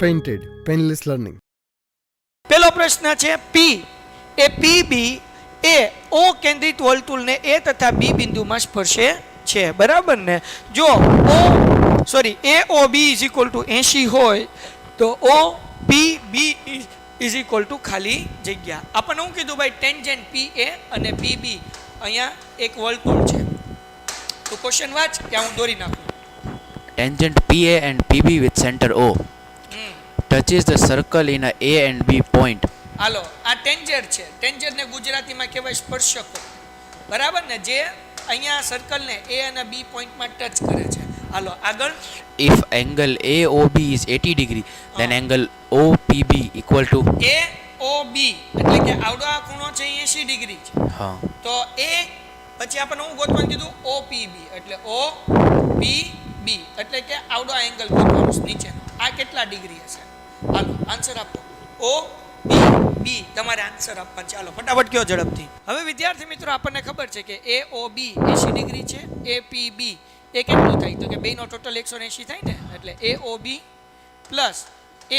Painted painless learning. પહેલો પ્રશ્ન છે પી એ પીબી એ ઓ કેન્દ્રિત વર્તુળને એ તથા બી બિંદુમાં સ્પર્શે છે, બરાબર ને? જો એ ઓ બી ઇઝ ઇક્વલ ટુ 80 હોય તો ઓ પી બી ઇઝ ઇક્વલ ટુ ખાલી જગ્યા. આપણને શું કીધું ભાઈ? ટેન્જન્ટ પી એ અને પી બી અહીંયા એક વર્તુળ છે. તો ક્વેશ્ચન વાંચ ત્યાં હું દોરી નાખું. Tangent PA and PB with center O touches the circle in a A and B point. હાલો, આ ટેન્જન્ટ છે. ટેન્જન્ટને ગુજરાતીમાં કહેવાય સ્પર્શકો, બરાબર ને? જે અહીંયા સર્કલને એ અને બી પોઈન્ટમાં ટચ કરે છે. હાલો આગળ. If angle AOB is 80 degree, then angle OPB equal to AOB એટલે કે આવડો આ ખૂણો છે 80 ડિગ્રી છે. હા. તો એ પછી આપણને હું ગોતવાનું કીધું? OPB એટલે OPB એટલે કે આવડો આ એંગલ ગોતવાનો નીચે. આ કેટલા ડિગ્રી હશે? હાલો આન્સર આપો. OPB તમારે આન્સર આપવાનો. ચાલો ફટાફટ કયો ઝડપથી. હવે વિદ્યાર્થી મિત્રો આપણને ખબર છે કે AOB 80 ડિગ્રી છે, APB એ કેટલું થાય? તો કે બેનો ટોટલ 180 થાય ને, એટલે AOB પ્લસ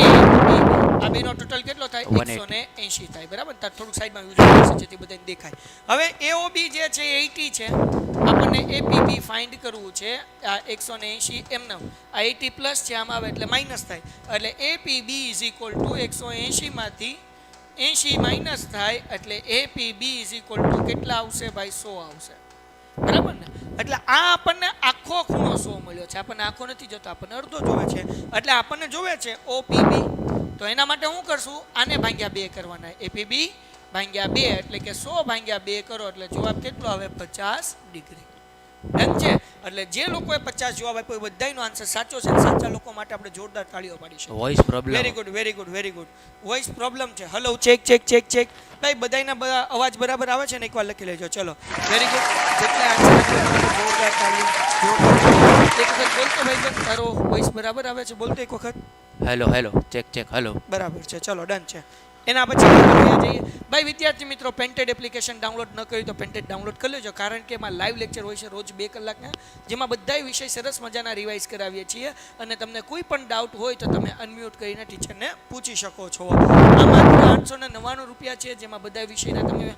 APB આ બેનો ટોટલ કેટલો થાય? 180 થાય, બરાબર? તાર થોડુંક સાઈડમાં યુઝ છે જેથી બધાને દેખાય. હવે AOB જે છે 80 છે, આપણને APB ફાઇન્ડ કરવું છે. આ 180 એમને આ 80 પ્લસ છે, આમ આવે એટલે માઇનસ થાય, એટલે APB ઇઝ ઇક્વલ ટુ 180 માંથી 80 માઇનસ થાય, એટલે APB ઇઝ ઇક્વલ ટુ કેટલા આવશે ભાઈ? 100 આવશે, બરાબર ને? એટલે આ આપણને આખો ખૂણો 100 મળ્યો છે. આપણને આખો નથી જોતો, આપણને અડધો જોવે છે. એટલે આપણને જોવે છે OPB. તો એના માટે શું કરશું? આને ભાગ્યા 2 કરવાના. APB ભાગ્યા 2 એટલે કે 100 ભાગ્યા 2 કરો એટલે જવાબ કેટલો આવે? 50 ડિગ્રી. ડન છે? એટલે જે લોકોએ 50 જવાબ આપ્યો એ બધાનો આન્સર સાચો છે. સાચા લોકો માટે આપણે જોરદાર તાળીઓ પાડીશું. Voice problem. Very good, very good, very good. Voice problem છે. Hello, check check check check. ભાઈ બધાના અવાજ બરાબર આવે છે ને? એકવાર લખી લેજો. ચલો વેરી ગુડ. જેટલા આન્સર જોરદાર તાળીઓ. એક વખત બોલતો ભાઈ, તારો વોઇસ બરાબર આવે છે? બોલતો એક વખત. Hello hello check check hello. બરાબર છે. ચલો ડન છે. એના પછી આપણે જઈએ ભાઈ વિદ્યાર્થી મિત્રો, પેન્ટેડ એપ્લિકેશન ડાઉનલોડ ન કરી તો પેન્ટેડ ડાઉનલોડ કરી લેજો, કારણ કે એમાં લાઈવ લેક્ચર હોય છે રોજ 2 કલાકના, જેમાં બધાય વિષય સરસ મજાના રિવાઇઝ કરાવીએ છીએ. અને તમને કોઈ પણ ડાઉટ હોય તો તમે અનમ્યુટ કરીને ટીચરને પૂછી શકો છો. આમાં 899 રૂપિયા છે, જેમાં બધા વિષયના તમે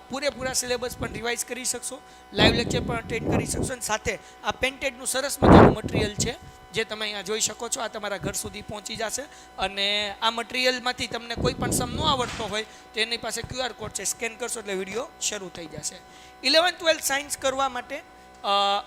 પૂરેપૂરા સિલેબસ પણ રિવાઇઝ કરી શકશો, લાઈવ લેક્ચર પણ અટેન્ડ કરી શકશો, અને સાથે આ પેન્ટેડનું સરસ મજાનું મટીરિયલ છે જે તમે અહીંયા જોઈ શકો છો. આ તમારા ઘર સુધી પહોંચી જશે. અને આ મટીરિયલમાંથી તમને કોઈ પણ સમ ન આવડતો હોય તો એની પાસે QR કોડ છે, સ્કેન કરશો એટલે વિડીયો શરૂ થઈ જશે. 11th 12th સાયન્સ કરવા માટે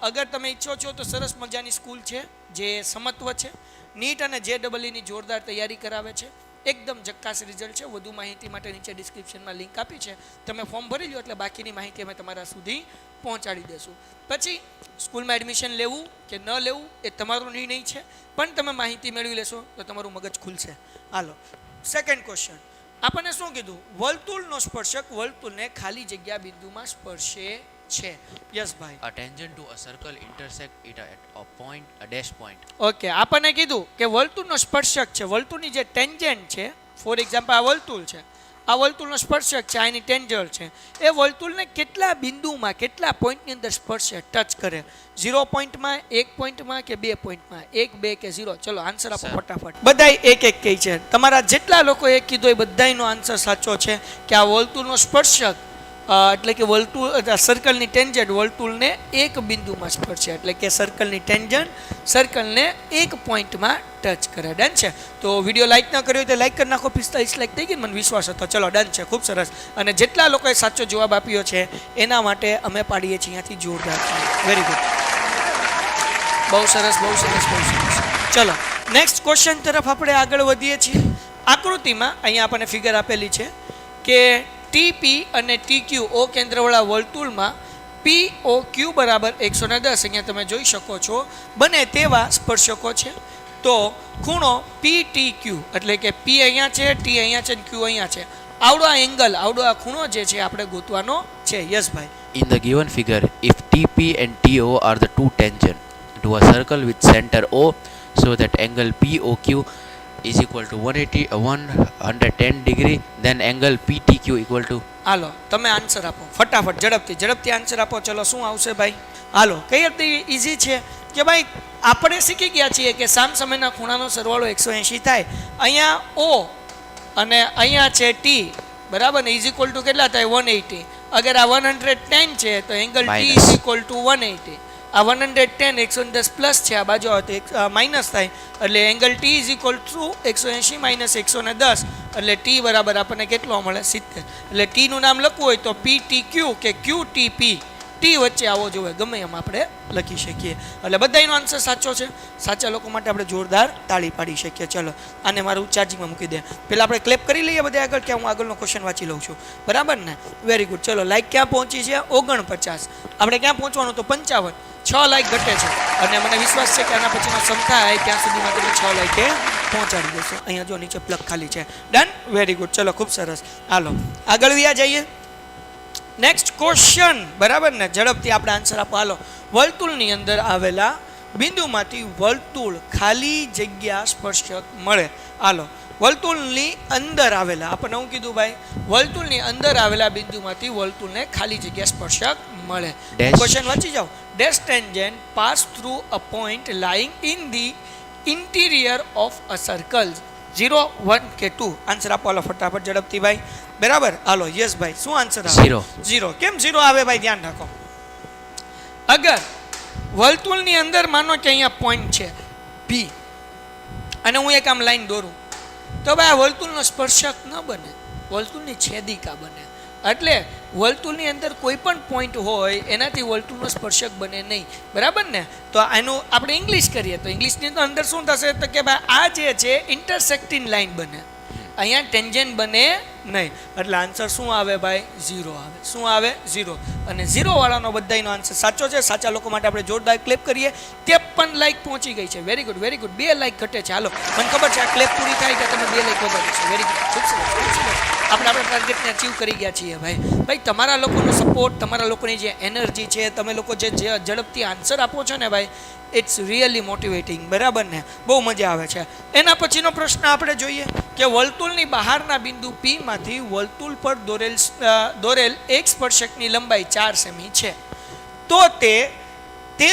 અગર તમે ઈચ્છો છો તો સરસ મજાની સ્કૂલ છે જે સમત્વ છે. નીટ અને JEE જોરદાર તૈયારી કરાવે છે. એકદમ જક્કાસ રિઝલ્ટ છે. વધુ માહિતી માટે નીચે ડિસ્ક્રિપ્શનમાં લિંક આપી છે, તમે ફોર્મ ભરી લો એટલે બાકીની માહિતી અમે તમારા સુધી પહોંચાડી દેશું. પછી સ્કૂલમાં એડમિશન લેવું કે ન લેવું એ તમારો નિર્ણય છે, પણ તમે માહિતી મેળવી લેશો તો તમારું મગજ ખુલશે. હાલો સેકન્ડ ક્વેશ્ચન. આપણને શું કીધું? વર્તુળનો સ્પર્શક વર્તુળને ખાલી જગ્યા બિંદુમાં સ્પર્શે છે. યસ ભાઈ. A tangent to a circle intersect it at a point, a dash point. Okay, આપણને કીધું કે વર્તુળનો સ્પર્શક છે, વર્તુળની જે ટેન્જન્ટ છે, ફોર એક્ઝામ્પલ આ વર્તુળ છે, આ વર્તુળનો સ્પર્શક છે, આની ટેન્જન્ટ છે, એ વર્તુળને કેટલા બિંદુમાં, કેટલા પોઈન્ટની અંદર સ્પર્શે, ટચ કરે? 0 પોઈન્ટમાં, 1 પોઈન્ટમાં કે 2 પોઈન્ટમાં? 1, 2 કે 0? ચલો આન્સર આપો ફટાફટ. બધાય એક એક કહે છે. તમારા જેટલા લોકો એક કીધું એ બધાયનો આન્સર સાચો છે કે આ વર્તુળનો સ્પર્શક એટલે કે વર્તુળ સર્કલની ટેન્જન્ટ વર્તુળને એક બિંદુમાં સ્પર્શે, એટલે કે સર્કલની ટેન્જન્ટ સર્કલને એક પોઈન્ટમાં ટચ કરે. ડન છે? તો વિડીયો લાઈક ન કર્યો તો લાઈક કરી નાખો. 45 લાઈક થઈ ગઈ, મને વિશ્વાસ હતો. ચલો ડન છે, ખૂબ સરસ. અને જેટલા લોકોએ સાચો જવાબ આપ્યો છે એના માટે અમે પાડીએ છીએ અહીંયાથી જોરદાર. વેરી ગુડ, બહુ સરસ, બહુ સરસ, બહુ સરસ. ચલો નેક્સ્ટ ક્વેશ્ચન તરફ આપણે આગળ વધીએ છીએ. આકૃતિમાં અહીંયા આપણને ફિગર આપેલી છે કે TP અને TQ ઓ કેન્દ્રવાળા વર્તુળમાં POQ બરાબર 110. અહીંયા તમે જોઈ શકો છો બને તેવા સ્પર્શકો છે. તો ખૂણો PTQ એટલે કે P અહીંયા છે, T અહીંયા છે, Q અહીંયા છે. આવડો આ એંગલ, આવડો આ ખૂણો જે છે આપણે ગોતવાનો છે. યસ ભાઈ. In the given figure, if TP and TO are the two tangent to a circle with center O, so that angle POQ is equal to 110 degree, then angle PTQ equal to. હાલો તમે answer આપો ફટાફટ, ઝડપથી answer આપો. ચલો શું આવશે ભાઈ? હાલો કઈ રીતે ઈઝી છે કે ભાઈ આપણે શીખી ગયા છીએ કે સામસામેના ખૂણાનો સરવાળો 180 થાય. અહીંયા O અને અહીંયા છે T, બરાબર ને, ઇઝ ઇક્વલ ટુ કેટલા થાય 180. અગર આ 110 છે તો angle T is equal to 180. આ 110 110 પ્લસ છે, આ બાજુ આવે તો માઇનસ થાય, એટલે angle T is equal to 180 minus 110, એટલે T બરાબર આપણને કેટલો મળે 70. એટલે T નું નામ લખવું હોય તો PTQ કે QTP, T વચ્ચે આવો જોઈએ, ગમે એમ આપણે લખી શકીએ. એટલે બધાનો આન્સર સાચો છે. સાચા લોકો માટે આપણે જોરદાર તાળી પાડી શકીએ. ચલો આને મારું ચાર્જિંગમાં મૂકી દે. પહેલાં આપણે ક્લેપ કરી લઈએ બધા આગળ, કે હું આગળનો ક્વેશ્ચન વાંચી લઉં છું, બરાબર ને? Very good. ચલો લાઈક ક્યાં પહોંચી છે? 49. આપણે ક્યાં પહોંચવાનું તો 55. 6 લાઈક ઘટે છે અને મને વિશ્વાસ છે કે આના પછીનો સમ થાય ત્યાં સુધીમાં તમે 6 લાઈકે પહોંચાડી દેશો. અહીંયા જો નીચે પ્લગ ખાલી છે. Done, very good. ચલો ખૂબ સરસ. હાલો આગળ વ્યા જઈએ. નેક્સ્ટ ક્વેશ્ચન, બરાબર ને? ઝડપથી આપણે આન્સર આપો. હાલો, વર્તુળની અંદર આવેલા બિંદુમાંથી વર્તુળ ખાલી જગ્યા સ્પર્શક મળે. હાલો, વર્તુળની અંદર આવેલા, આપણે હું કીધું ભાઈ, વર્તુળની અંદર આવેલા બિંદુમાંથી વર્તુળને ખાલી જગ્યા સ્પર્શક મળે. ક્વેશ્ચન વાંચી જાઓ. Dash tangent pass through a point lying in the interior of a circle 0, 1 કે 2. આન્સર આપો હાલો ફટાફટ ઝડપથી ભાઈ, બરાબર? હાલો યસ ભાઈ, શું આન્સર આવે? 0. કેમ 0 આવે ભાઈ? ધ્યાન રાખો. અગર વર્તુળની અંદર માનો કે અહીંયા પોઈન્ટ છે P અને હું એક આમ લાઈન દોરું તો ભાઈ આ વર્તુળનો સ્પર્શક ન બને, વર્તુળની છેદિકા બને. એટલે વર્તુળની અંદર કોઈ પણ પોઈન્ટ હોય એનાથી વર્તુળનો સ્પર્શક બને નહીં, બરાબર ને? તો આનું આપણે ઇંગ્લિશ કરીએ તો ઇંગ્લિશની અંદર શું થશે તો કે ભાઈ આ જે છે ઇન્ટરસેક્ટિંગ લાઈન બને, અહીંયા ટેન્જન્ટ બને નહીં. એટલે આન્સર શું આવે ભાઈ? 0 આવે. શું આવે? 0. અને 0 વાળાનો બધાનો આન્સર સાચો છે. સાચા લોકો માટે આપણે જોરદાર ક્લેપ કરીએ. 53 લાઈક પહોંચી ગઈ છે. Very good, very good. 2 like ઘટે છે. હાલો, મને ખબર છે આ ક્લેપ પૂરી થાય કે તમે 2 લાઈક વધારી છે. વેરી ગુડ, ખૂબ સરસ, ખૂબ સરસ. આપણે આપણા ટાર્ગેટને અચીવ કરી ગયા છીએ ભાઈ. તમારા લોકોનો સપોર્ટ, તમારા લોકોની જે એનર્જી છે, તમે લોકો જે ઝડપથી આન્સર આપો છો ને ભાઈ, ઇટ્સ રિયલી મોટિવેટિંગ, બરાબર ને? બહુ મજા આવે છે. એના પછીનો પ્રશ્ન આપણે જોઈએ કે વર્તુળની બહારના બિંદુ P માંથી વર્તુળ પર દોરેલ એક સ્પર્શકની લંબાઈ 4 સેમી છે, તો તે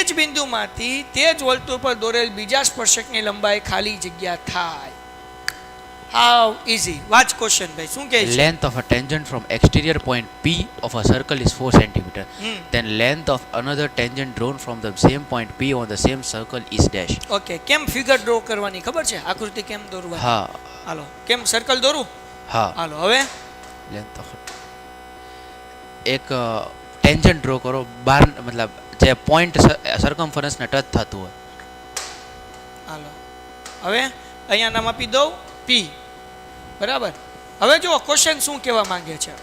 જ બિંદુમાંથી તે જ વર્તુળ પર દોરેલ બીજા સ્પર્શકની લંબાઈ ખાલી જગ્યા થાય. How easy? વાચ ક્વેશ્ચન ભાઈ, શું કહે છે? Length of a tangent from exterior point P of a circle is 4 cm. Then length of another tangent drawn from the same point P on the same circle is dash. Okay, કેમ figure draw કરવાની ખબર છે? આકૃતિ કેમ દોરવાની? હા. હાલો, કેમ circle દોરું? હા. હાલો હવે લેન્થ ઓફ એક ટેન્જન્ટ ડ્રો કરો, બાર મતલબ જે પોઈન્ટ સર્કમફરન્સ ને ટચ થતું હોય. હાલો હવે અહીંયા નામ આપી દઉં P, બરાબર? હવે જો ક્વેશ્ચન શું કહેવા માંગે છે?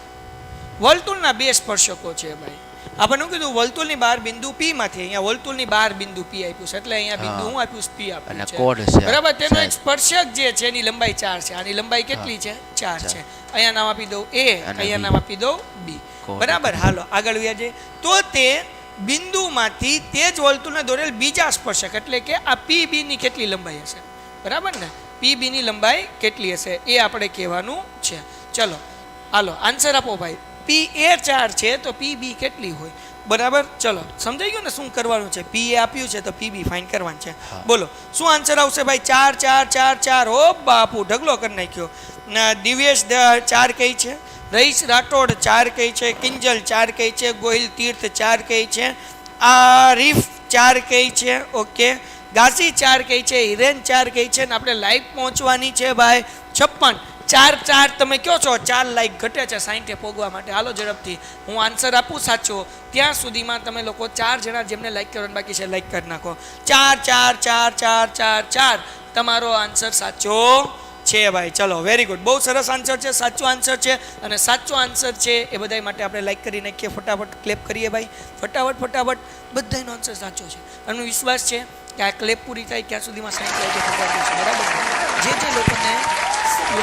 વર્તુળના 2 સ્પર્શકો છે ભાઈ. આપણે શું કીધું? વર્તુળની બહાર બિંદુ P માંથી, અહીંયા વર્તુળની બહાર બિંદુ P આપ્યું છે, એટલે અહીંયા બિંદુ હું આપ્યું P આપ્યું છે, કોડ છે, બરાબર? તેનો એક સ્પર્શક જે છે એની લંબાઈ 4 છે. આની લંબાઈ કેટલી છે? 4 છે. અહીંયા નામ આપી દઉં A, અહીંયા નામ આપી દઉં B, બરાબર? હાલો આગળ વ્યા જઈએ. તો તે બિંદુમાંથી તે જ વર્તુળને દોરેલ બીજા સ્પર્શક, એટલે કે આ PB ની કેટલી લંબાઈ હશે, બરાબર ને? PB ની લંબાઈ કેટલી હશે એ આપણે કહેવાનું છે. ચલો હાલો આન્સર આપો ભાઈ. PA 4 છે તો PB કેટલી હોય, બરાબર? ચલો સમજાઈ ગયું ને શું કરવાનું છે? PA આપ્યું છે તો PB ફાઇન્ડ કરવાનું છે. બોલો શું આન્સર આવશે ભાઈ? 4 4 4 4. ઓ બાપુ, ઢગલો કરી નાખ્યો. દિવ્યેશ 4 કઈ છે, રઈસ રાઠોડ 4 કઈ છે, કિંજલ 4 કઈ છે, ગોહિલ તીર્થ 4 કઈ છે, આરીફ 4 કઈ છે, ઓકે, ગાસી 4 કઈ છે, હિરેન 4 કઈ છે. ને આપણે લાઈક પહોંચવાની છે ભાઈ 56. 4 4 તમે કયો છો? 4 લાઈક ઘટે છે 60 પોગવા માટે. હાલો ઝડપથી હું આન્સર આપું સાચો, ત્યાં સુધીમાં તમે લોકો 4 જણા જેમને લાઈક કરવાનું બાકી છે લાઈક કરી નાખો. 4 4 4 4 4 4 તમારો આન્સર સાચો છે ભાઈ. ચલો વેરી ગુડ, બહુ સરસ આન્સર છે, સાચો આન્સર છે. અને સાચો આન્સર છે એ બધા માટે આપણે લાઈક કરી નાખીએ, ફટાફટ ક્લેપ કરીએ ભાઈ, ફટાફટ ફટાફટ. બધાનો આન્સર સાચો છે અને વિશ્વાસ છે કે આ ક્લેપ પૂરી થાય ત્યાં સુધીમાં 60 લાઈક પહોંચાડી છે, બરાબર? જે લોકોને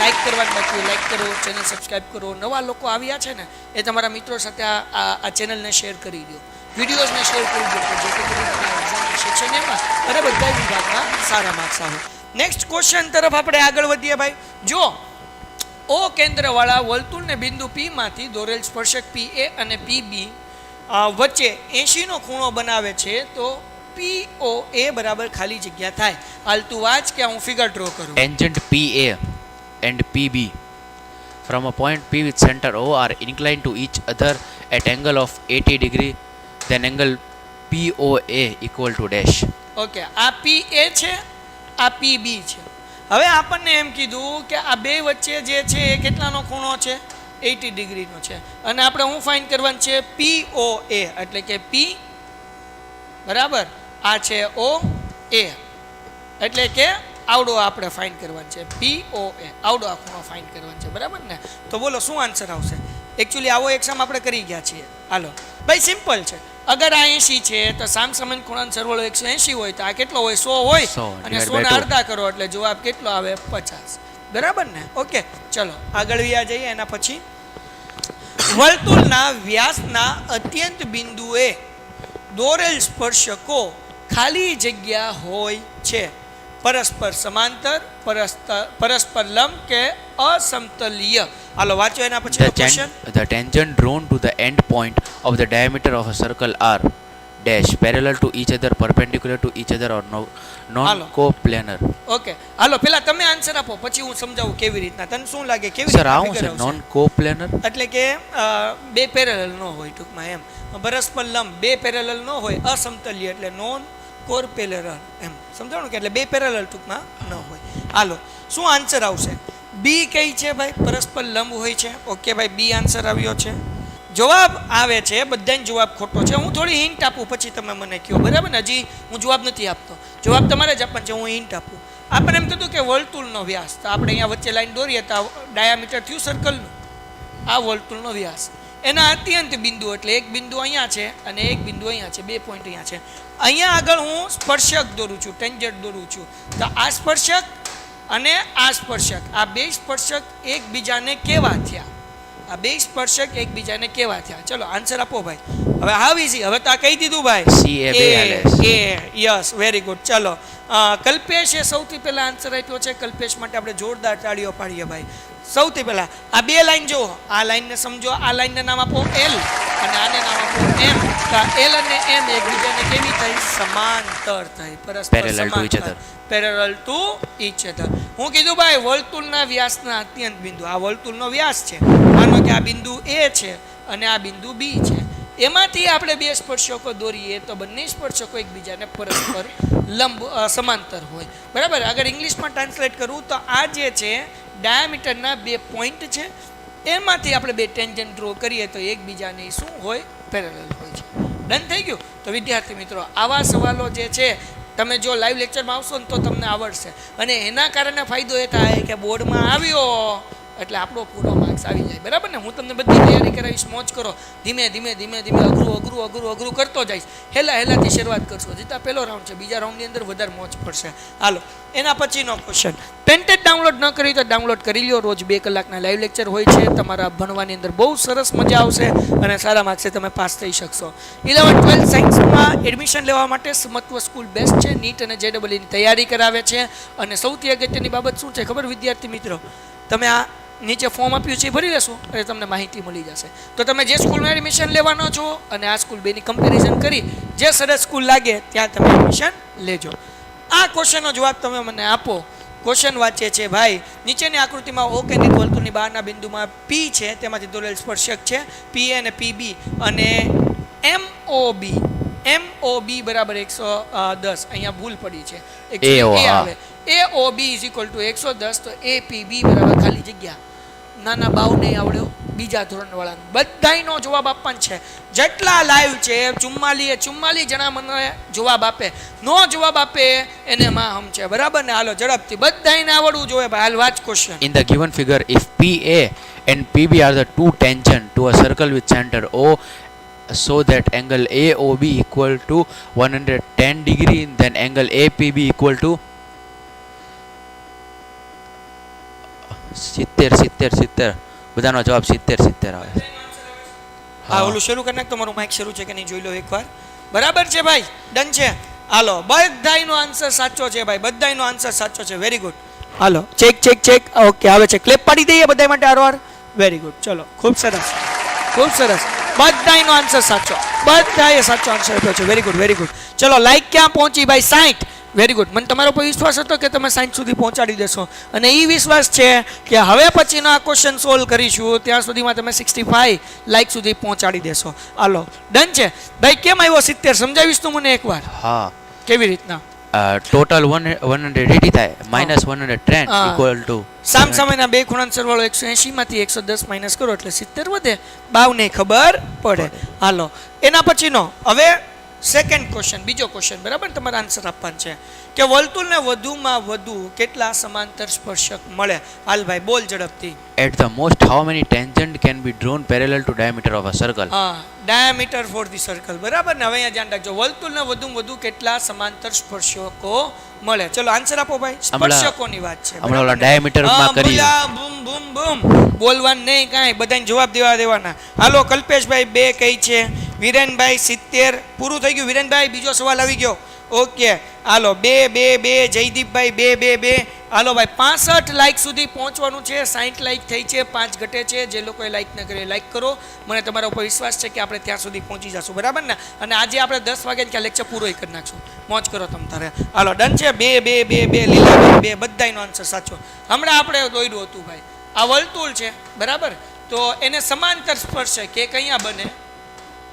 લાઈક કરવાનું બાકી લાઈક કરો, ચેનલ સબસ્ક્રાઈબ કરો. નવા લોકો આવ્યા છે ને એ તમારા મિત્રો સાથે આ ચેનલને શેર કરી દો, વિડીયોઝને શેર કરી દો, જેથી કરીને શિક્ષણ એમાં અને બધા વિભાગમાં સારા માર્ક્સ આવે. નેક્સ્ટ ક્વેશ્ચન તરફ આપણે આગળ વધીએ ભાઈ. જો O કેન્દ્રવાળા વર્તુળને બિંદુ P માંથી દોરેલ સ્પર્શક PA અને PB વચ્ચે 80 નો ખૂણો બનાવે છે, તો POA બરાબર ખાલી જગ્યા થાય. હાલ તું વાંચ કે હું ફિગર ડ્રો કરું. Tangent PA and PB from a point P with center O are inclined to each other at angle of 80 degree, then angle POA equal to dash. Okay, આ PA છે, આ PB છે. હવે આપણને એમ કીધું કે આ બે વચ્ચે જે છે એ કેટલાનો ખૂણો છે? 80 ડિગ્રીનો છે. અને આપણે હું ફાઇન્ડ કરવાનું છે POA, એટલે કે P બરાબર, આ છે OA, એટલે કે આવડો આપણે ફાઇન્ડ કરવાનો છે. POA આવડો આ ખૂણો ફાઇન્ડ કરવાનો છે, બરાબર ને? તો બોલો શું આન્સર આવશે? એકચ્યુઅલી આવો એક્ઝામ આપણે કરી ગયા છીએ. હાલો ભાઈ, સિમ્પલ છે. અગર આ 80 છે તો સામસામેનો ખૂણાનો સરવાળો 180 હોય તો આ કેટલો હોય? 100 હોય. 100 અને 100 ના અડધા કરો એટલે જવાબ કેટલો આવે? 50. બરાબર ને? ઓકે, ચલો આગળ વ્યા જઈએ. એના પછી વર્તુળના વ્યાસના અત્યંત બિંદુએ દોરેલ સ્પર્શકો ખાલી જગ્યા હોય છે. પરસ્પર સમાંતર, પરસ્પર લંબ કે અસમતલીય. હાલો વાંચો એના પછી question. The tangent drawn to the end point of the diameter of a circle are dash parallel to each other, perpendicular to each other or non-coplanar. Okay, હાલો પેલા તમે આન્સર આપો, પછી હું સમજાવું કેવી રીતના. તને શું લાગે કેવી સર રીતના આવું figure છે આવશે? non-coplanar? એટલે કે બે પેરેલલ ન હોય ટૂંકમાં એમ. પરસ્પર લંબ બે પેરેલલ ન હોય, અસમતલીય એટલે નોન કોરપેલેરલ એમ સમજાણું કે એટલે બે પેરેલલ ટૂંકમાં ન હોય. હાલો શું આન્સર આવશે? બી કઈ છે ભાઈ? પરસ્પર લંબ હોય છે. ઓકે ભાઈ, બી આન્સર આવ્યો છે. જવાબ આવે છે, બધાને જવાબ ખોટો છે. હું થોડી હિન્ટ આપું પછી તમે મને કહો, બરાબર ને? હજી હું જવાબ નથી આપતો, જવાબ તમારે જ આપવાનો છે. હું હિન્ટ આપું. આપણે એમ કીધું કે વર્તુળનો વ્યાસ, તો આપણે અહીંયા વચ્ચે લાઈન દોરીએ તો ડાયામીટર થયું સર્કલનું. આ વર્તુળનો વ્યાસ, એના અત્યંત બિંદુ એટલે એક બિંદુ અહીંયા છે અને એક બિંદુ અહીંયા છે, 2 પોઈન્ટ અહીંયા છે. અહીંયા આગળ હું સ્પર્શક દોરું છું, ટેન્જન્ટ દોરું છું. તો આ સ્પર્શક અને આ સ્પર્શક, આ બે સ્પર્શક એકબીજાને કેવા થયા? આ બે સ્પર્શક એકબીજાને કેવા થયા? ચલો આન્સર આપો ભાઈ. હવે હાવ ઇઝી, હવે તો આ કહી દીધું ભાઈ. Yes, very good. ચલો કલ્પેશે સૌથી પહેલા આન્સર આપ્યો છે. કલ્પેશ માટે આપણે જોરદાર તાળીઓ પાડીએ ભાઈ. સૌથી પહેલા આ બે લાઈન જુઓ, આ લાઈનને સમજો, આ લાઈનને નામ આપો L અને આને નામ આપો M. તો L અને M એકબીજાને કેવી થઈ? સમાંતર થઈ, પરસ્પર સમાંતર, પેરેલલ ટુ ઈચ અધર. હું કીધું ભાઈ વર્તુળના વ્યાસના અત્યંત બિંદુ, આ વર્તુળનો વ્યાસ છે. માનો કે આ બિંદુ A છે અને આ બિંદુ B છે. એમાંથી આપણે બે સ્પર્શકો દોરીએ તો બંને સ્પર્શકો એકબીજાને પરસ્પર લંબ સમાંતર હોય, બરાબર? અગર ઇંગ્લિશમાં ટ્રાન્સલેટ કરું તો આ જે છે ડાયામીટરના 2 પોઈન્ટ છે, એમાંથી આપણે બે ટેન્જન્ટ ડ્રો કરીએ તો એકબીજાની શું હોય? પેરેલલ હોય છે. ડન થઈ ગયું? તો વિદ્યાર્થી મિત્રો, આવા સવાલો જે છે તમે જો લાઈવ લેક્ચરમાં આવશો ને તો તમને આવડશે. અને એના કારણે ફાયદો એ થાય કે બોર્ડમાં આવ્યો એટલે આપણો પૂરો માર્ક્સ આવી જાય, બરાબર ને? હું તમને બધી તૈયારી કરાવીશ, મોજ કરો. ધીમે ધીમે ધીમે ધીમે અઘરું કરતો જઈશ. હેલાથી શરૂઆત કરશો. જીતા પહેલો રાઉન્ડ છે, બીજા રાઉન્ડની અંદર વધારે મોજ પડશે. હાલો એના પછીનો ક્વેશ્ચન. પેન્ટેડ ડાઉનલોડ ન કરી તો ડાઉનલોડ કરી લ્યો. રોજ 2 કલાકના લાઈવ લેક્ચર હોય છે. તમારા ભણવાની અંદર બહુ સરસ મજા આવશે અને સારા માર્ક્સે તમે પાસ થઈ શકશો. 11-12 સાયન્સમાં એડમિશન લેવા માટે સમત્વ સ્કૂલ બેસ્ટ છે. નીટ અને JEEની તૈયારી કરાવે છે. અને સૌથી અગત્યની બાબત શું છે ખબર વિદ્યાર્થી મિત્રો? તમે આ નીચે ફોર્મ આપ્યું છે એ ભરી લેશો એટલે તમને માહિતી મળી જશે. તો તમે જે સ્કૂલમાં એડમિશન લેવાનો છો અને આ સ્કૂલ બેની કમ્પેરિઝન કરી જે સરસ સ્કૂલ લાગે ત્યાં તમે એડમિશન લેજો. આ ક્વેશ્ચનનો જવાબ તમે મને આપો. ક્વેશ્ચન વાંચે છે ભાઈ, નીચેની આકૃતિમાં O કેન્દ્રિત વર્તુળની બહારના બિંદુમાં P છે, તેમાંથી દોરેલ સ્પર્શક છે PA અને PB અને MOB બરાબર 110. અહીંયા ભૂલ પડી છે, આવે AOB = 110. તો APB બરાબર ખાલી જગ્યા. નાના બાવ નહીં આવડ્યો, બીજા ધોરણવાળાનો બધાયનો જવાબ આપવાનો છે. જેટલા લાઈવ છે 44 જણા મને જવાબ આપે. નો જવાબ આપે એને માં હમ છે, બરાબર ને? હાલો ઝડપથી બધાયને આવડવું જોઈએ ભાઈ. હાલ વાંચ question. In the given figure, if PA and PB are the two tangent to a circle with center O, so that angle AOB equal to 110 degree, then angle APB equal to 70. બધાનો જવાબ 70 આવે. હા, ઓલું શરૂ કરી નાખ. તમારું Mike શરૂ છે કે નહીં જોઈ લો એકવાર. બરાબર છે ભાઈ? ડન છે? હાલો બધાયનો આન્સર સાચો છે ભાઈ, બધાયનો આન્સર સાચો છે. Very good. Hello check. Okay, આવે છે. ક્લેપ પાડી દઈએ બધા માટે આરવાર. Very good. ચલો ખૂબ સરસ. બધાયનો આન્સર સાચો, બધાએ સાચો આન્સર આપ્યો છે. Very good. ચલો ચલો લાઈક ક્યાં પહોંચી ભાઈ 60. Very good. મને તમારા પર વિશ્વાસ હતો કે તમે 60 સુધી પહોંચાડી દેશો અને એ વિશ્વાસ છે કે હવે પછીનો આ ક્વેશ્ચન સોલ્વ કરીશું ત્યાં સુધીમાં તમે 65 લાઈક સુધી પહોંચાડી દેશો. હાલો ડન છે ભાઈ. કેમ આવ્યો 70 સમજાવીશ તું મને એકવાર? હા. કેવી રીતના? ટોટલ 180 થાય માઇનસ 110 હા. ઇક્વલ ટુ સામ સામેના બે ખૂણાનો સરવાળો 180 માંથી 110 માઇનસ કરો એટલે 70 વધે. બાવને ખબર પડે. હાલો એના પછીનો હવે સેકન્ડ ક્વેશ્ચન, બીજો ક્વેશ્ચન, બરાબર? તમારે આન્સર આપવાનો છે કે વર્તુળને વધુમાં વધુ કેટલા સમાંતર સ્પર્શક મળે? હાલ ભાઈ બોલ ઝડપથી. At the most, how many tangent can be drawn parallel to diameter of a circle? હા, ડાયામીટર ફોર ધી સર્કલ, બરાબર ને? હવે અહીંયા ધ્યાન રાખજો, વર્તુળને વધુમાં વધુ કેટલા સમાંતર સ્પર્શકો મળે? ચલો આન્સર આપો ભાઈ. સ્પર્શકોની વાત છે. હમણાં ઓલા diameter માં કરીએ. બૂમ બૂમ બૂમ બોલવાનું નહીં કાંઈ, બધાને જવાબ દેવાના. હાલો કલ્પેશભાઈ 2 કઈ છે, વિરેનભાઈ 70. પૂરું થઈ ગયું વિરેનભાઈ? બીજો સવાલ આવી ગયો. ઓકે હાલો 2 2 2. જયદીપભાઈ 2 2 2. હાલો ભાઈ 65 લાઈક સુધી પહોંચવાનું છે. 60 લાઈક થઈ છે, 5 ઘટે છે. જે લોકોએ લાઈક ન કરી લાઈક કરો. મને તમારા ઉપર વિશ્વાસ છે કે આપણે ત્યાં સુધી પહોંચી જશું, બરાબર ને? અને આજે આપણે 10 વાગે ત્યાં લેક્ચર પૂરો કરી નાખશું. મોજ કરો તમ તારે. હાલો ડન છે. 2 2 2 2. લીલા 2. બધાનો આન્સર સાચો. હમણાં આપણે દોર્યું હતું ભાઈ, આ વર્તુળ છે, બરાબર? તો એને સમાંતર સ્પર્શક એક અહીંયા બને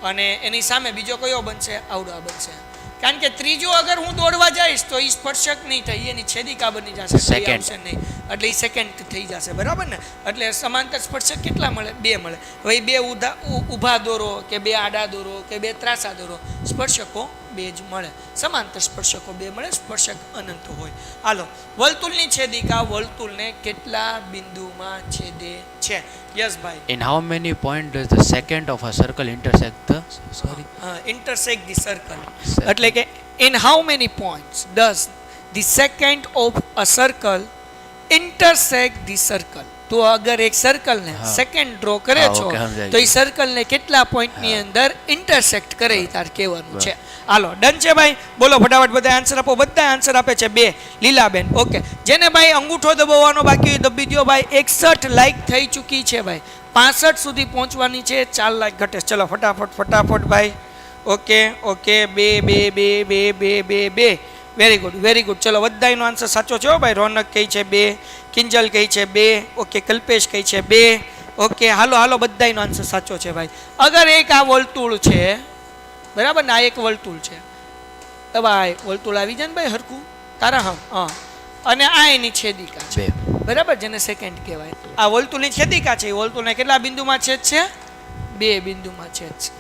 અને એની સામે બીજો કયો બનશે? આવડો આ બનશે. કારણ કે ત્રીજો અગર હું દોડવા જઈશ તો એ સ્પર્શક નહીં થાય, એની છેદિકા બની જશે, સેકન્ડ નહીં, એટલે એ સેકન્ડ થઈ જશે, બરાબર ને? એટલે સમાંતર સ્પર્શક કેટલા મળે? 2 મળે. હવે 2 ઊભા દોરો કે 2 આડા દોરો કે 2 ત્રાસા દોરો, સ્પર્શકો 2 જ મળે. સમાંતર સ્પર્શકો 2 મળે, સ્પર્શક અનંત હોય. હાલો વર્તુળની છેદિકા વર્તુળને કેટલા બિંદુમાં છેદે છે? યસ ભાઈ. In how many points does the secant of a circle intersect the intersect the circle? એટલે કે in how many points does the secant of a circle intersect the circle? તો અગર એક સર્કલને સેકન્ડ ડ્રો કરે છો તો એ સર્કલને કેટલા પોઈન્ટની અંદર ઇન્ટરસેક્ટ કરે એ તાર કહેવાનું છે. હાલો ડન છે ભાઈ? બોલો ફટાફટ બધા આન્સર આપો. બધા આન્સર આપે છે 2. લીલાબેન ઓકે. જેને ભાઈ અંગૂઠો દબાવવાનો બાકી દબી દો ભાઈ. 61 લાઈક થઈ ચૂકી છે ભાઈ. 65 સુધી પહોંચવાની છે. 4 લાઈક ઘટે. ચલો ફટાફટ ભાઈ. Okay okay 2 2 2 2 2 2. Very good very good. ચલો બધાનો આન્સર સાચો છે ભાઈ. રોનક કહી છે 2, કિંજલ કહી છે 2, ઓકે કલ્પેશ કહી છે 2, ઓકે. હાલો બધાનો આન્સર સાચો છે ભાઈ. અગર એક આ વર્તુળ છે, બરાબર ને? આ એક વર્તુળ છે ભાઈ. વર્તુળ આવી જાય ને ભાઈ હરખું તારા. હા. અને આ એની છેદિકા છે, બરાબર, જેને સેકન્ડ કહેવાય. આ વર્તુળની છેદિકા છે. એ વર્તુળને કેટલા બિંદુમાં છેદ છે? 2 બિંદુમાં છેદ છે.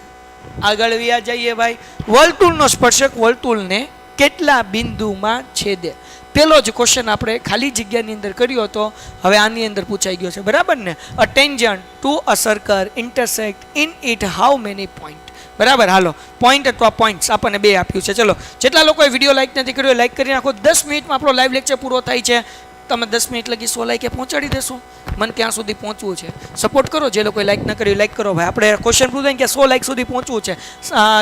આગળ વ્યા જઈએ ભાઈ. વર્તુળનો સ્પર્શક વર્તુળને કેટલા બિંદુમાં છેદે? પેલો જ ક્વેશ્ચન આપણે ખાલી જગ્યાની અંદર કર્યો હતો, હવે આની અંદર પૂછાઈ ગયો છે, બરાબર ને? A tangent to a circle intersect in it how many point? બરાબર. હાલો પોઈન્ટ અથવા પોઈન્ટ્સ આપણને 2 આપ્યું છે. ચલો જેટલા લોકોએ વિડીયો લાઈક નથી કર્યો લાઈક કરી નાખો. 10 મિનિટમાં આપણો લાઈવ લેક્ચર પૂરો થાય છે. તમે 10 મિનિટ લગી 100 લાઈકે પહોંચાડી દેશો. મને ત્યાં સુધી પહોંચવું છે. સપોર્ટ કરો. જે લોકોએ લાઈક ન કર્યું લાઈક કરો ભાઈ. આપણે ક્વેશ્ચન પૂછાય કે 100 લાઈક સુધી પહોંચવું છે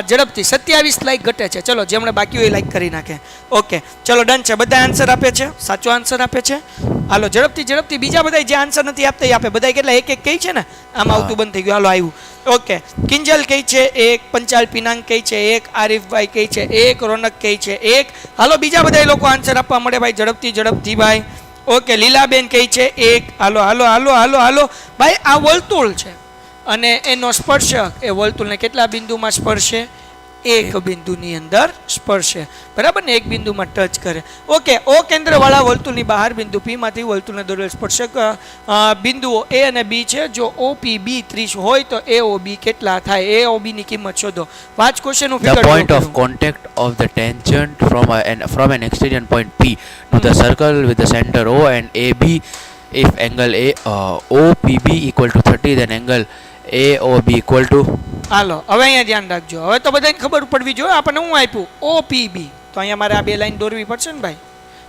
ઝડપથી. 27 લાઈક ઘટે છે. ચલો જેમણે બાકી હોય લાઈક કરી નાખે. ઓકે ચલો ડન છે. બધા આન્સર આપે છે, સાચો આન્સર આપે છે. હાલો ઝડપથી બીજા બધા જે આન્સર નથી આપતા એ આપે. બધા કેટલા એક કહી છે ને? આમ આવતું બંધ થઈ ગયું. હાલો આવ્યું. ઓકે કિંજલ કહી છે 1, પંચાલ પિનાંગ કહી છે 1, આરિફભાઈ કહી છે 1, રોનક કહી છે 1. હાલો બીજા બધા લોકો આન્સર આપવા મળે ભાઈ. ઝડપથી ભાઈ. ઓકે લીલાબેન કહી છે 1. હાલો ભાઈ. આ વર્તુળ છે અને એનો સ્પર્શક એ વર્તુળને કેટલા બિંદુમાં સ્પર્શે? 1 બિંદુની અંદર સ્પર્શે, બરાબર ને? 1 બિંદુમાં ટચ કરે. ઓકે ઓ કેન્દ્રવાળા વર્તુળની બહાર બિંદુ P માંથી વર્તુળને દોરેલ સ્પર્શક બિંદુઓ A અને B છે. જો OPB 30 હોય તો AOB કેટલા થાય? AOB ની કિંમત શોધો. વાંચ ક્વેશ્ચન હું The point of contact of the tangent from an exterior point P to the circle with the center O and AB. If angle OPB equal to 30, then angle AOB equal to. હાલો હવે અહીંયા ધ્યાન રાખજો. હવે તો બધાને ખબર પડવી જોઈએ. આપણને હું આપ્યું OPB, તો અહીંયા મારે આ 2 લાઈન દોરવી પડશે ને ભાઈ.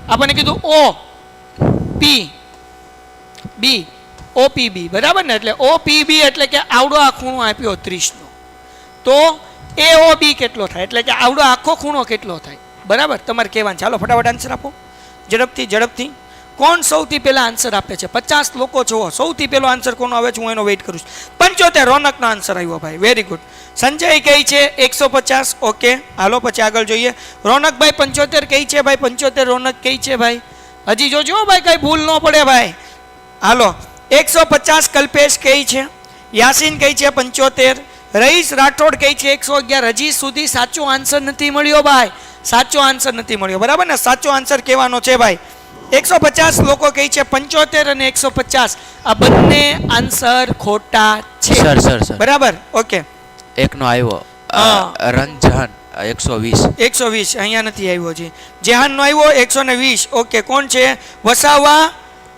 આપણને કીધું OPB, બરાબર ને? એટલે OPB એટલે કે આવડો આ ખૂણો આપ્યો 30 નો, તો AOB કેટલો થાય? એટલે કે આવડો આખો ખૂણો કેટલો થાય? બરાબર તમારે કહેવાનું. ચાલો ફટાફટ આન્સર આપો ઝડપથી. કોણ સૌથી પહેલા આન્સર આપે છે? 50 લોકો છો. સૌથી પહેલો આન્સર કોનો આવે છે? હું એનો વેઇટ કરું છું. 75. રોનકનો આન્સર આવ્યો ભાઈ. Very good. સંજય કઈ છે 150. ઓકે હાલો પછી આગળ જોઈએ. રોનકભાઈ 75 કઈ છે ભાઈ? 75 રોનક કઈ છે ભાઈ? હજી જોજો ભાઈ કઈ ભૂલ ન પડે ભાઈ. હાલો 150 કલ્પેશ કઈ છે? યાસીન કઈ છે 75. રઈસ રાઠોડ કઈ છે 111. હજી સુધી સાચો આન્સર નથી મળ્યો ભાઈ, સાચો આન્સર નથી મળ્યો, બરાબર ને? સાચો આન્સર કહેવાનો છે ભાઈ. 150 લોકો કઈ છે 75 અને 150, આ બંને આન્સર ખોટા છે. સર બરાબર. ઓકે એકનો આવ્યો હા. રંજન 120. 120 અહીંયા નથી આવ્યો છે. જેહાન નો આવ્યો 120. ઓકે કોણ છે? વસાવા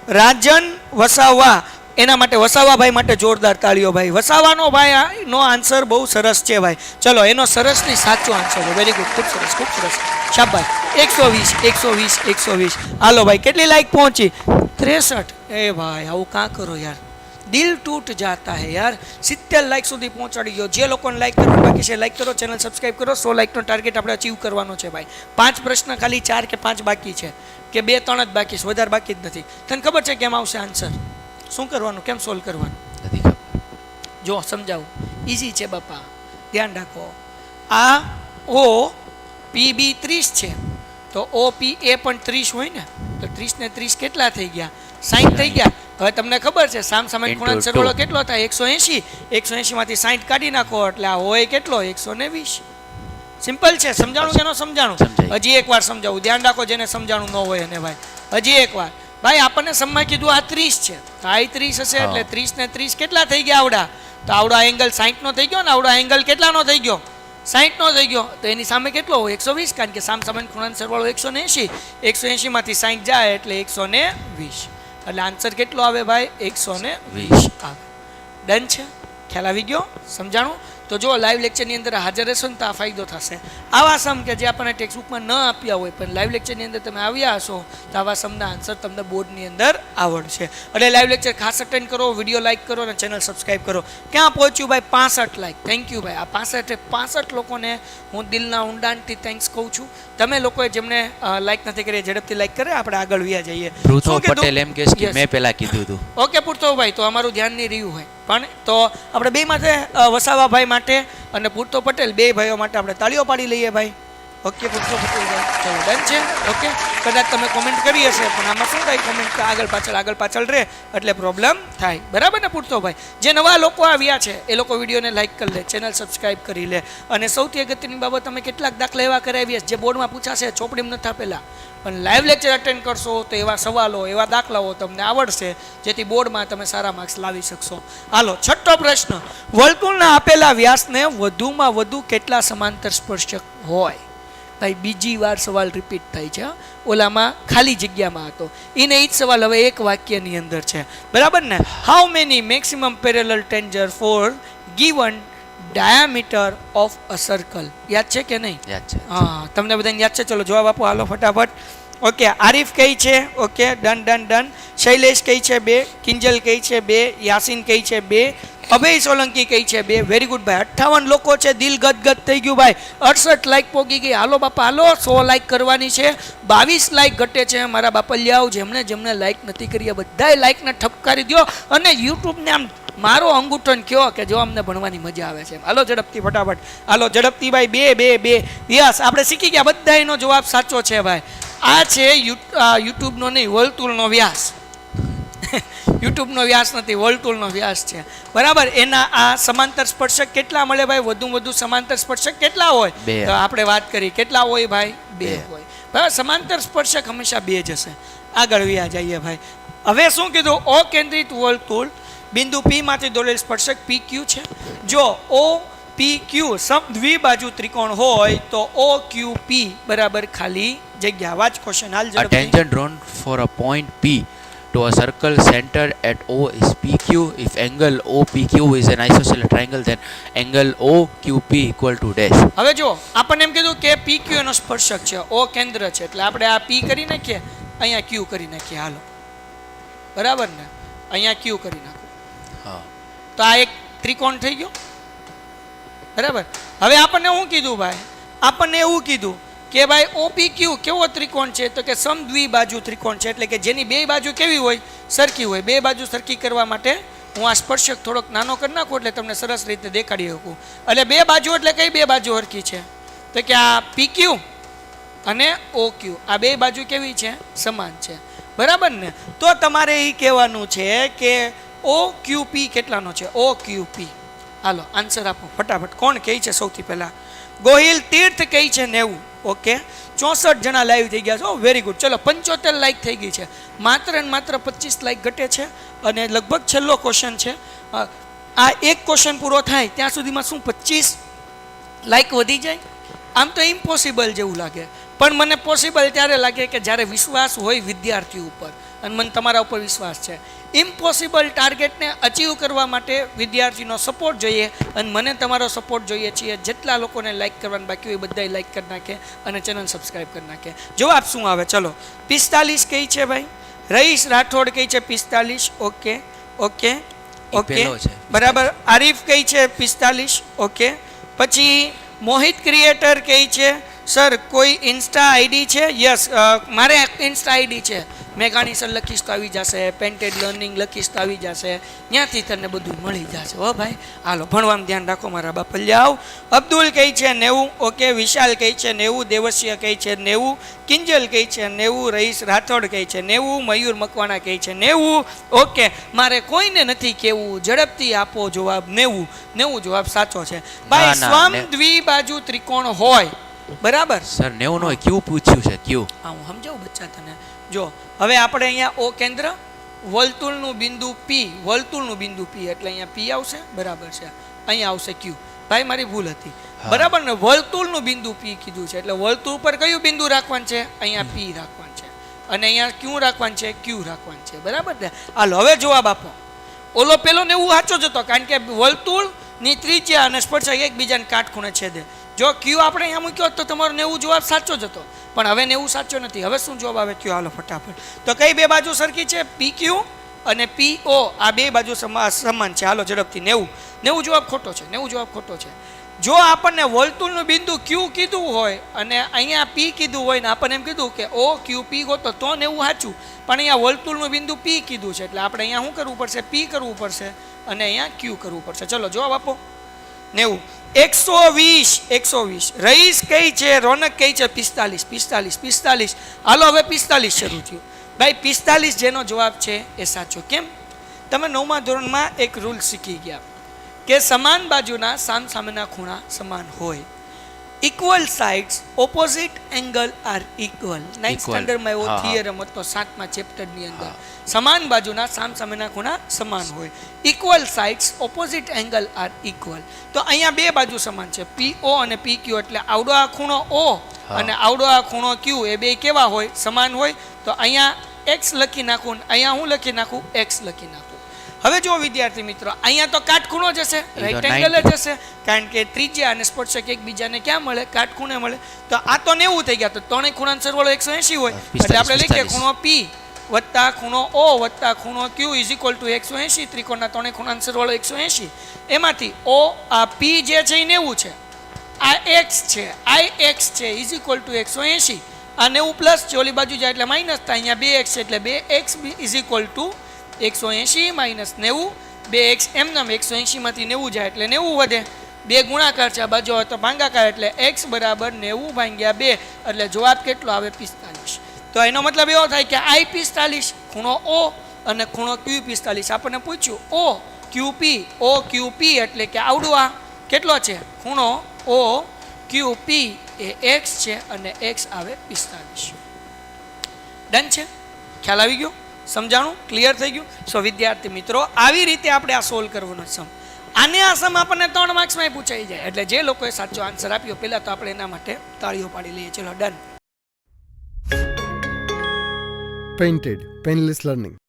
રાજન વસાવા. એના માટે વસાવા ભાઈ માટે જોરદાર તાળીઓ ભાઈ. વસાવાનો ભાઈ નો આન્સર બહુ સરસ છે ભાઈ. ચલો એનો સરસ ની સાચો આન્સર છે. વેરી ગુડ, ખૂબ સરસ, ખૂબ સરસ, શાબાશ. 120. હાલો ભાઈ કેટલી લાઈક પહોંચી? 63. એ ભાઈ આવું કાં કરો યાર, દિલ ટૂટ જાતા હે યાર. 70 લાઈક સુધી પહોંચાડી ગયો. જે લોકોને લાઈક કરવાનું બાકી છે લાઈક કરો, ચેનલ સબસ્ક્રાઇબ કરો. 100 લાઈકનો ટાર્ગેટ આપણે અચીવ કરવાનો છે ભાઈ. 5 પ્રશ્ન ખાલી 4 કે 5 બાકી છે, કે 2 3 જ બાકી છે, વધારે બાકી જ નથી. તને ખબર છે કેમ આવશે આન્સર? શું કરવાનું, કેમ સોલ્વ કરવાનું? નથી ખબર. જો સમજાવું, ઇઝી છે બાપા, ધ્યાન રાખો. આ ઓ પી બી 30 છે, તો ઓ પી એ પણ 30 હોય ને, તો 30 ને 30 કેટલા થઈ ગયા? 60 થઈ ગયા. હવે તમને ખબર છે સામ સામે ખૂણાનો સરવાળો કેટલો થાય? 180. 180 માંથી 60 કાઢી નાખો એટલે આ હોય કેટલો? 120. સિમ્પલ છે. સમજાણું કે ન સમજાણું? હજી એકવાર સમજાવું, ધ્યાન રાખો જેને સમજાણું ન હોય અને ભાઈ. હજી એકવાર ભાઈ, આપણને સમમાં કીધું આ 30 છે, તો આ 30 હશે એટલે 30 ને 30 કેટલા થઈ ગયા આવડા? તો આવડા એંગલ 60 નો થઈ ગયો ને, આવડા એંગલ કેટલાનો થઈ ગયો? 60 નો થઈ ગયો. તો એની સામે કેટલો હોય? 120, કારણ કે સામ સામે ખૂણાનો સરવાળો 180. 180 માંથી 60 જાય એટલે 120. એટલે આન્સર કેટલો આવે ભાઈ? 120 આવે. ડન છે? ખ્યાલ આવી ગયો? સમજાણું? તો જો લાઈવ લેક્ચરની અંદર હાજર રહેશો ને તો આ ફાયદો થશે. આવા સમ કે જે આપણને ટેક્સ્ટબુકમાં ન આપ્યા હોય પણ લાઈવ લેક્ચરની અંદર તમે આવ્યા હશો તો આવા સમના આન્સર તમને બોર્ડની અંદર આવડશે. એટલે લાઈવ લેક્ચર ખાસ અટેન્ડ કરો, વિડીયો લાઈક કરો અને ચેનલ સબસ્ક્રાઈબ કરો. ક્યાં પહોંચ્યું ભાઈ? 65 લાઈક. થેન્ક યુ ભાઈ. આ 65 લોકોને હું દિલના ઊંડાણથી થેન્ક્સ કહું છું. તમે લોકોએ જેમને લાઈક નથી કરી ઝડપથી લાઈક કરે. આપણે આગળ વ્યા જઈએ. પૃથ્વ પટેલ એમ કહે છે કે મેં પહેલા કીધું હતું. ઓકે પૂર્તોભાઈ, તો અમારું ધ્યાન નહીં રહ્યું હોય પણ તો આપણે બે માટે વસાવા ભાઈ માટે અને પૂર્તો પટેલ બે ભાઈઓ માટે આપણે તાળીઓ પાડી લઈએ ભાઈ. ઓકે પૂર્તો પટેલ ભાઈ, ચલો ડન છે. ઓકે કદાચ તમે કોમેન્ટ કરી હશે પણ આમાં શું થાય, કોમેન્ટ આગળ પાછળ રહે એટલે પ્રોબ્લેમ થાય. બરાબર ને પૂર્તો ભાઈ? જે નવા લોકો આવ્યા છે એ લોકો વિડીયોને લાઈક કરી લે, ચેનલ સબસ્ક્રાઈબ કરી લે. અને સૌથી અગત્યની બાબત, અમે કેટલાક દાખલા એવા કરાવ્યા જે બોર્ડમાં પૂછાશે, ચોપડીમાં નથી આપેલા, પણ લાઈવ લેક્ચર અટેન્ડ કરશો તો એવા સવાલો, એવા દાખલાઓ તમને આવડશે જેથી બોર્ડમાં તમે સારા માર્ક્સ લાવી શકશો. હાલો 6થો પ્રશ્ન. વર્તુળના આપેલા વ્યાસને વધુમાં વધુ કેટલા સમાંતર સ્પર્શક હોય? ભાઈ બીજી વાર સવાલ રિપીટ થાય છે. ઓલામાં ખાલી જગ્યામાં હતો, એને એ જ સવાલ હવે એક વાક્યની અંદર છે. બરાબર ને? How many maximum parallel tangent for given diameter of a circle? યાદ છે કે નહીં? યાદ છે. હા તમને બધાને યાદ છે? ચલો જવાબ આપો હાલો ફટાફટ. ઓકે આરિફ કઈ છે? Okay done. શૈલેષ કઈ છે? 2. કિંજલ કઈ છે? 2. યાસીન કઈ છે? 2. અભય સોલંકી કઈ છે? 2. વેરી ગુડ ભાઈ. 58 લોકો છે. દિલ ગદગદ થઈ ગયું ભાઈ. 68 લાઈક પોગી ગઈ. હાલો બાપા હાલો, 100 લાઈક કરવાની છે. 22 લાઈક ઘટે છે મારા બાપલિયાઓ. જેમને લાઈક નથી કરી બધાય લાઈકને ઠપકારી દો અને યુટ્યુબને આમ મારો અંગૂઠો કયો કે જો અમને ભણવાની મજા આવે છે. હાલો ઝડપથી ફટાફટ. હાલો ઝડપથી ભાઈ. 2 યસ આપણે શીખી ગયા. બધા એનો જવાબ સાચો છે ભાઈ. આ છે યુટ્યુબનો નહીં, વર્તુળનો વ્યાસ. યુટ્યુબનો વ્યાસ નથી, વર્તુળનો વ્યાસ છે. બરાબર? એના આ સમાંતર સ્પર્શક કેટલા મળે ભાઈ? વધુ સમાંતર સ્પર્શક કેટલા હોય? તો આપણે વાત કરી કેટલા હોય ભાઈ? 2 હોય. બરાબર? સમાંતર સ્પર્શક હંમેશા 2 જ હશે. આગળ વ્યા જઈએ ભાઈ. હવે શું કીધું? ઓ કેન્દ્રિત વર્તુળ બિંદુ પી માંથી દોરેલ સ્પર્શક પી ક્યુ છે. જો ઓ પી ક્યુ સમદ્વિબાજુ ત્રિકોણ હોય તો ઓ ક્યુ પી બરાબર ખાલી જગ્યા. વાંચ ક્વેશ્ચન હાલ ઝડપથી. A tangent drawn for a point P to a circle centered at O is PQ. If angle OPQ is an isosceles triangle, then angle OQP equal to dash. હવે જો આપણને એમ કીધું કે PQ એનો સ્પર્શક છે, O કેન્દ્ર છે, એટલે આપણે આ P કરી નાખીએ, અહીંયા Q કરી નાખીએ. હાલો બરાબર ને? અહીંયા Q કરી નાખો. હા તો આ એક ત્રિકોણ થઈ ગયો. બરાબર? હવે આપણને શું કીધું ભાઈ? આપણને એવું કીધું કે ભાઈ OPQ કેવો ત્રિકોણ છે? તો કે સમદ્વિબાજુ ત્રિકોણ છે, એટલે કે જેની બે બાજુ કેવી હોય? સરખી હોય. બે બાજુ સરખી કરવા માટે હું આ સ્પર્શક થોડોક નાનો કરી નાખું એટલે તમને સરસ રીતે દેખાડી શકું. એટલે બે બાજુ એટલે કઈ બે બાજુ હરખી છે? તો કે આ PQ અને OQ આ બે બાજુ કેવી છે? સમાન છે. બરાબર ને? તો તમારે એ કહેવાનું છે કે OQP કેટલાનો છે? OQP. હાલો આન્સર આપો ફટાફટ. કોણ કહે છે સૌથી પહેલા? ગોહિલ તીર્થ કહે છે 90. ઓકે, 64 જણા લાઈવ થઈ ગયા છો. Very good. ચલો 75 લાઈક થઈ ગઈ છે. માત્ર ને માત્ર 25 લાઈક ઘટે છે અને લગભગ છેલ્લો ક્વેશ્ચન છે. આ એક ક્વેશ્ચન પૂરો થાય ત્યાં સુધીમાં શું 25 લાઈક વધી જાય? આમ તો ઇમ્પોસિબલ જેવું લાગે, પણ મને પોસિબલ ત્યારે લાગે કે જ્યારે વિશ્વાસ હોય વિદ્યાર્થી ઉપર, અને મને તમારા ઉપર વિશ્વાસ છે. ઇમ્પોસિબલ ટાર્ગેટને અચીવ કરવા માટે વિદ્યાર્થીનો સપોર્ટ જોઈએ અને મને તમારો સપોર્ટ જોઈએ છીએ. જેટલા લોકોને લાઇક કરવાનું બાકી હોય બધાય લાઇક કરી નાખે અને ચેનલ સબસ્ક્રાઈબ કરી નાખે. જવાબ શું આવે? ચલો 45 કઈ છે ભાઈ? રઈસ રાઠોડ કઈ છે 45. ઓકે ઓકે ઓકે બરાબર. આરીફ કઈ છે 45. ઓકે, પછી મોહિત ક્રિએટર કઈ છે સર કોઈ ઇન્સ્ટા આઈડી છે? યસ, મારે ઇન્સ્ટા આઈડી છે. મેઘાણી સર લખીશ તો આવી જશે, પેન્ટેડ લર્નિંગ લખીશ તો આવી જશે, ત્યાંથી તને બધું મળી જશે. હો ભાઈ, હાલો ભણવાનું ધ્યાન રાખો મારા બાપલિયાઓ. અબ્દુલ કઈ છે 90. ઓકે, વિશાલ કઈ છે 90. દેવસ્ય કઈ છે 90. કિંજલ કઈ છે 90. રઈસ રાઠોડ કઈ છે 90. મયુર મકવાણા કઈ છે 90. ઓકે, મારે કોઈને નથી કહેવું, ઝડપથી આપો જવાબ. 90 જવાબ સાચો છે ભાઈ. સ્વમ દ્વિબાજુ ત્રિકોણ હોય, બરાબર સર 90 નો ક્યુ પૂછ્યું છે? ક્યુ હા હું સમજાવું બચ્ચા તને. જો હવે આપણે અહીંયા O કેન્દ્ર, વર્તુળનું બિંદુ P, વર્તુળનું બિંદુ P એટલે અહીંયા P આવશે, બરાબર છે. અહીંયા આવશે Q. ભાઈ મારી ભૂલ હતી, બરાબર ને? વર્તુળનું બિંદુ P કીધું છે એટલે વર્તુળ પર કયું બિંદુ રાખવાનું છે? અહીંયા P રાખવાનું છે અને અહીંયા Q રાખવાનું છે, Q રાખવાનું છે, બરાબર ને? હાલો હવે જવાબ આપો. ઓલો પેલો ને એવું સાચો જ હતો, કારણ કે વર્તુળની ત્રિજ્યા અને સ્પર્શક એકબીજાને કાટખૂણે છેદે. જો Q આપણે અહીંયા મૂક્યો તો તમારો 90 જવાબ સાચો જ હતો, પણ હવે 90 સાચો નથી. હવે શું જવાબ આવે? Q. હાલો ફટાફટ. તો કઈ બે બાજુ સરખી છે? PQ અને PO આ બે બાજુ સમાન છે. હાલો ઝડપથી. 90 જવાબ ખોટો છે. 90 જવાબ ખોટો છે. જો આપણને વર્તુળનું બિંદુ Q કીધું હોય અને અહીંયા P કીધું હોય ને આપણને એમ કીધું કે OQP ગોતો તો 90 સાચું, પણ અહીંયા વર્તુળનું બિંદુ P કીધું છે એટલે આપણે અહીંયા શું કરવું પડશે? P કરવું પડશે અને અહીંયા Q કરવું પડશે. ચલો જવાબ આપો. 90. 120. રઈસ કઈ છે? રોનક કઈ છે? 45. હાલો હવે 45 શરૂ થયું ભાઈ. 45 જેનો જવાબ છે એ સાચો. કેમ? તમે 9મા ધોરણમાં એક રૂલ શીખી ગયા કે સમાન બાજુના સામસામેના ખૂણા સમાન હોય. Equal sides opposite angle are equal. 9th સ્ટાન્ડર્ડમાં એવો થિયરમ હતો 7મા ચેપ્ટરની અંદર. સમાન બાજુના સામસામેના ખૂણા સમાન હોય. Equal sides opposite angle are equal. તો અહીંયા બે બાજુ સમાન છે, PO અને PQ. એટલે આવડો આ ખૂણો O અને આવડો આ ખૂણો Q એ બે કેવા હોય? સમાન હોય. તો અહીંયા X લખી નાખું, અહીંયા હું લખી નાખું X લખી નાખું. હવે જો વિદ્યાર્થી મિત્રો, અહીંયા તો કાટખૂણો જ હશે, રાઈટ એંગલ જ હશે, કારણ કે ત્રિજ્યા અને સ્પર્શક એકબીજાને ક્યાં મળે? કાટખૂણે મળે. તો આ તો 90 થઈ ગયા. તો ત્રણેય ખૂણાનો સરવાળો 180 હોય એટલે આપણે લખીએ ખૂણો P વત્તા ખૂણો O વત્તા ખૂણો Q ઇઝ ઇક્વલ ટુ 180. ત્રિકોણના ત્રણેય ખૂણાનો સરવાળો 180. એમાંથી O આ P જે છે એ 90 છે, આ X છે, I X છે ઇઝ ઇક્વલ ટુ 180. આ 90 પ્લસ છે, ઓલી બાજુ જાય એટલે માઇનસ થાય. અહીંયા 2x છે એટલે 2x is equal to 180 minus 90. 2x એમનામ 180 માંથી 90 જાય એટલે 90 વધે. 2 ગુણાકાર છે, આ બાજુ હોય તો ભાગાકાર એટલે x બરાબર 90 ભાગ્યા 2 એટલે જવાબ કેટલો આવે? 45. તો એનો મતલબ એવો થાય કે I 45 ખૂણો O અને ખૂણો Q 45. આપણને પૂછ્યું OQP એટલે કે આવડું આ કેટલો છે? ખૂણો OQP એ x છે અને x આવે 45. ડન છે? ખ્યાલ આવી ગયો? સમજાણું? ક્લિયર થઈ ગયું? સો વિદ્યાર્થી મિત્રો, આવી રીતે આપણે આ સોલ્વ કરવાનો સમ. આને આ સમ આપણને 3 માર્ક્સમાં પૂછાઈ જાય. એટલે જે લોકોએ સાચો આન્સર આપ્યો પહેલા તો આપણે એના માટે તાળીઓ પાડી લઈએ. ચલો ડન. Painted Painless Learning.